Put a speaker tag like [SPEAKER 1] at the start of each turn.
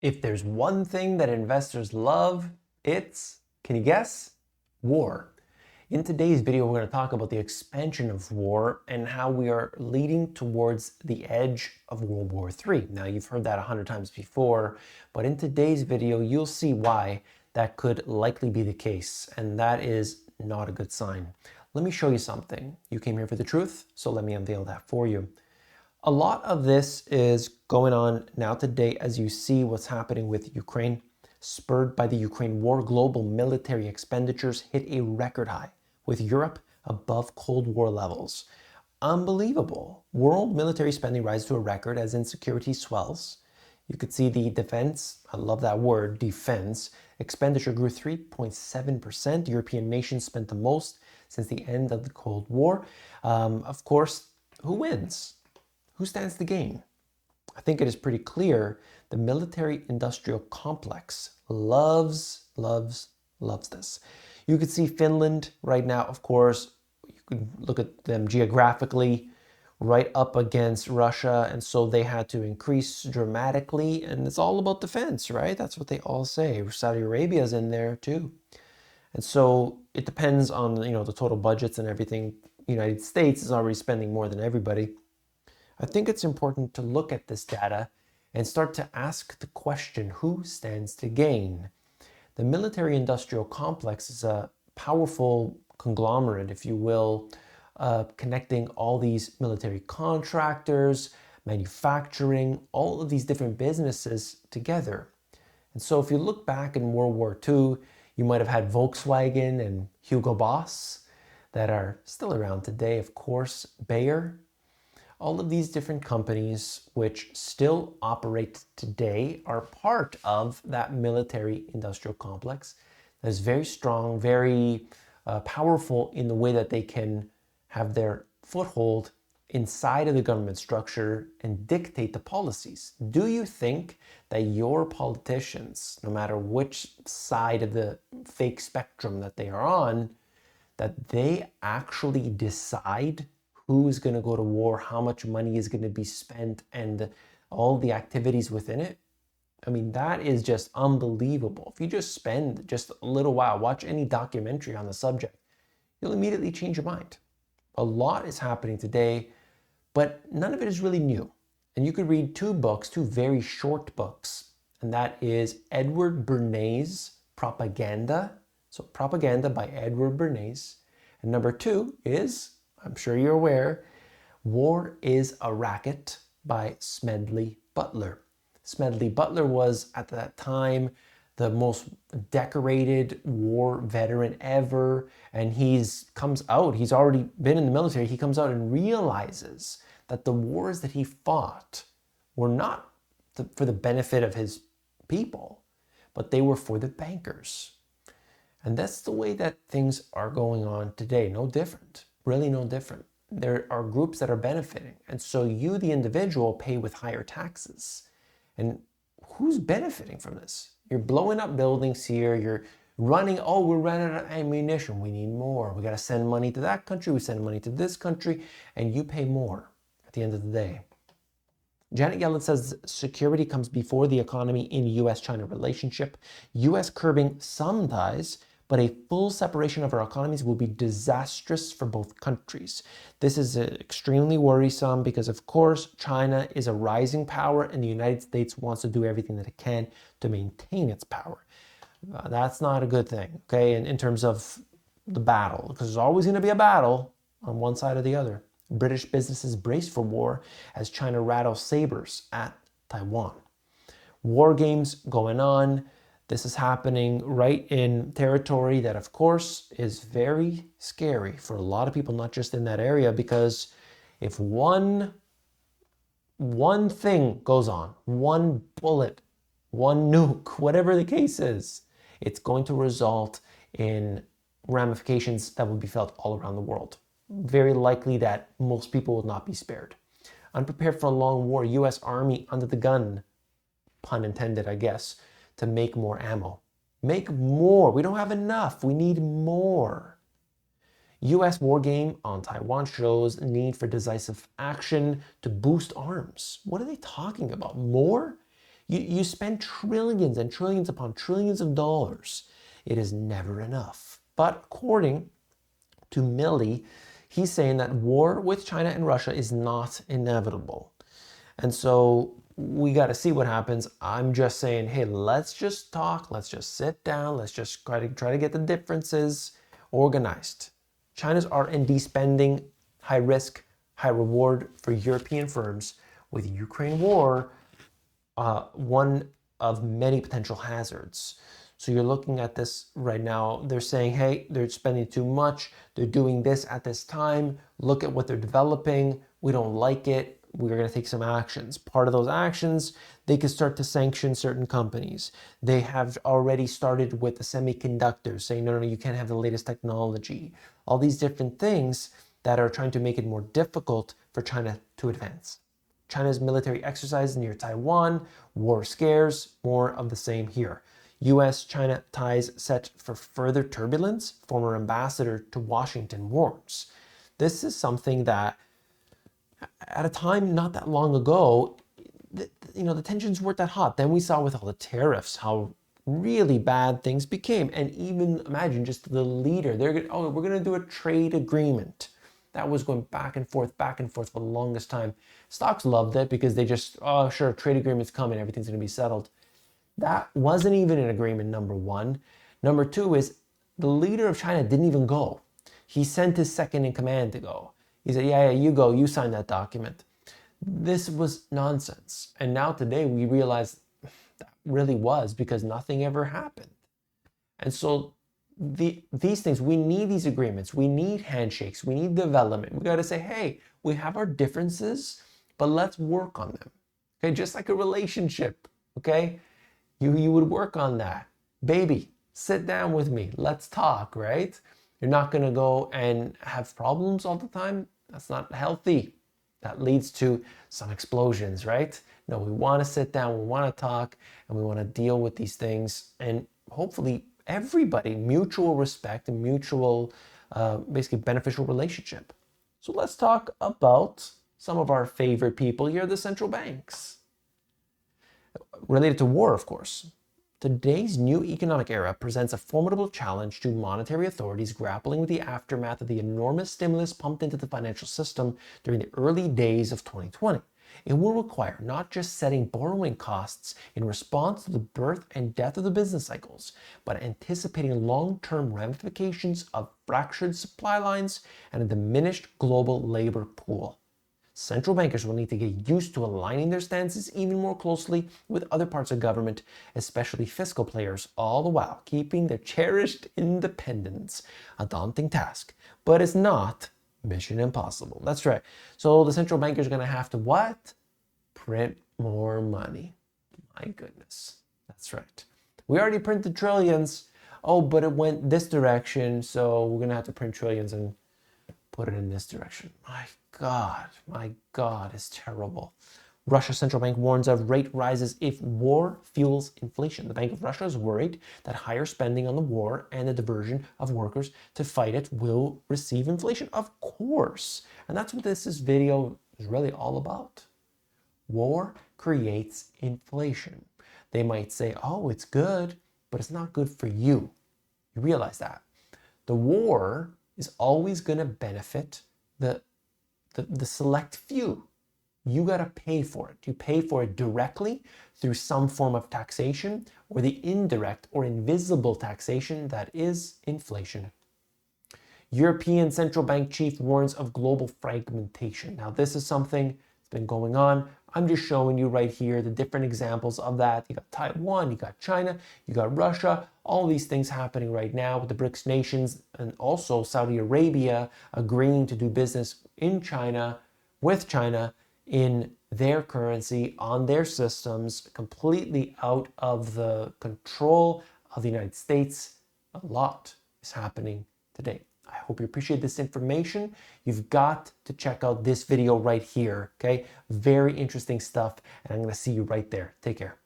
[SPEAKER 1] If there's one thing that investors love, it's, can you guess? War. In today's video, we're going to talk about the expansion of war and how we are leading towards the edge of World War III. Now, you've heard that 100 times before, but in today's video, you'll see why that could likely be the case, and that is not a good sign. Let me show you something. You came here for the truth, so let me unveil that for you. A lot of this is going on now today as you see what's happening with Ukraine. Spurred by the Ukraine war, global military expenditures hit a record high, with Europe above Cold War levels. Unbelievable. World military spending rises to a record as insecurity swells. You could see the defense, I love that word, defense, expenditure grew 3.7%. European nations spent the most since the end of the Cold War. Of course, who wins? Who stands to gain? I think it is pretty clear the military-industrial complex loves this. You could see Finland right now, of course, you could look at them geographically right up against Russia, and so they had to increase dramatically, and it's all about defense, right? That's what they all say. Saudi Arabia's in there too. And so it depends on, the total budgets and everything. United States is already spending more than everybody. I think it's important to look at this data and start to ask the question, who stands to gain? The military-industrial complex is a powerful conglomerate, if you will, connecting all these military contractors, manufacturing, all of these different businesses together. And so if you look back in World War II, you might have had Volkswagen and Hugo Boss that are still around today, of course, Bayer. All of these different companies which still operate today are part of that military-industrial complex that is very strong, very powerful in the way that they can have their foothold inside of the government structure and dictate the policies. Do you think that your politicians, no matter which side of the fake spectrum that they are on, that they actually decide who is going to go to war, how much money is going to be spent, and all the activities within it? I mean, that is just unbelievable. If you just spend just a little while, watch any documentary on the subject, you'll immediately change your mind. A lot is happening today, but none of it is really new. And you could read two very short books, and that is Edward Bernays' Propaganda. So Propaganda by Edward Bernays. And number two is, I'm sure you're aware, War is a Racket by Smedley Butler. Smedley Butler was, at that time, the most decorated war veteran ever, and he's already been in the military, he comes out and realizes that the wars that he fought were not for the benefit of his people, but they were for the bankers. And that's the way that things are going on today, no different. Really no different. There are groups that are benefiting. And so you, the individual, pay with higher taxes. And who's benefiting from this? You're blowing up buildings here. You're we're running out of ammunition. We need more. We got to send money to that country. We send money to this country. And you pay more at the end of the day. Janet Yellen says security comes before the economy in U.S. China relationship. U.S. curbing some ties, but a full separation of our economies will be disastrous for both countries. This is extremely worrisome because, of course, China is a rising power and the United States wants to do everything that it can to maintain its power. That's not a good thing, okay, in terms of the battle, because there's always going to be a battle on one side or the other. British businesses brace for war as China rattles sabers at Taiwan. War games going on. This is happening right in territory that, of course, is very scary for a lot of people, not just in that area, because if one thing goes on, one bullet, one nuke, whatever the case is, it's going to result in ramifications that will be felt all around the world. Very likely that most people will not be spared. Unprepared for a long war, U.S. Army under the gun, pun intended, I guess, to make more ammo. Make more. We don't have enough. We need more. U.S. war game on Taiwan shows need for decisive action to boost arms. What are they talking about? More? You spend trillions and trillions upon trillions of dollars. It is never enough. But according to Milley, he's saying that war with China and Russia is not inevitable. And so we got to see what happens. I'm just saying, hey, let's just talk. Let's just sit down. Let's just try to get the differences organized. China's R&D spending, high risk, high reward for European firms. With Ukraine war, one of many potential hazards. So you're looking at this right now. They're saying, hey, they're spending too much. They're doing this at this time. Look at what they're developing. We don't like it. We're going to take some actions. Part of those actions, they could start to sanction certain companies. They have already started with the semiconductors, saying, no, you can't have the latest technology. All these different things that are trying to make it more difficult for China to advance. China's military exercises near Taiwan, war scares, more of the same here. U.S. China ties set for further turbulence, former ambassador to Washington warns. This is something that at a time not that long ago, the tensions weren't that hot. Then we saw with all the tariffs how really bad things became. And even imagine just the leader, we're going to do a trade agreement. That was going back and forth for the longest time. Stocks loved it because they just, oh, sure, trade agreement's coming, everything's going to be settled. That wasn't even an agreement, number one. Number two is the leader of China didn't even go. He sent his second in command to go. He said, yeah, you go, you sign that document. This was nonsense. And now today we realize that really was because nothing ever happened. And so these things, we need these agreements, we need handshakes, we need development. We got to say, hey, we have our differences, but let's work on them. Okay, just like a relationship. Okay, you would work on that. Baby, sit down with me. Let's talk, right? You're not going to go and have problems all the time. That's not healthy. That leads to some explosions, right? No, we want to sit down, we want to talk, and we want to deal with these things. And hopefully everybody, mutual respect and mutual, basically beneficial relationship. So let's talk about some of our favorite people here, the central banks. Related to war, of course. Today's new economic era presents a formidable challenge to monetary authorities grappling with the aftermath of the enormous stimulus pumped into the financial system during the early days of 2020. It will require not just setting borrowing costs in response to the birth and death of the business cycles, but anticipating long-term ramifications of fractured supply lines and a diminished global labor pool. Central bankers will need to get used to aligning their stances even more closely with other parts of government, especially fiscal players, all the while keeping their cherished independence. A daunting task, but it's not mission impossible. That's right. So the central bankers are going to have to what? Print more money. My goodness. That's right. We already printed trillions. Oh, but it went this direction, so we're going to have to print trillions and put it in this direction. My God, it's terrible. Russia's central bank warns of rate rises if war fuels inflation. The Bank of Russia is worried that higher spending on the war and the diversion of workers to fight it will receive inflation. Of course. And that's what this video is really all about. War creates inflation. They might say, oh, it's good, but it's not good for you. You realize that. The war is always going to benefit the select few. You got to pay for it. You pay for it directly through some form of taxation or the indirect or invisible taxation that is inflation. European Central Bank chief warns of global fragmentation. Now, this is something that's been going on. I'm just showing you right here the different examples of that. You got Taiwan, you got China, you got Russia, all these things happening right now with the BRICS nations and also Saudi Arabia agreeing to do business in China, with China, in their currency, on their systems, completely out of the control of the United States. A lot is happening today. I hope you appreciate this information. You've got to check out this video right here, okay? Very interesting stuff, and I'm going to see you right there. Take care.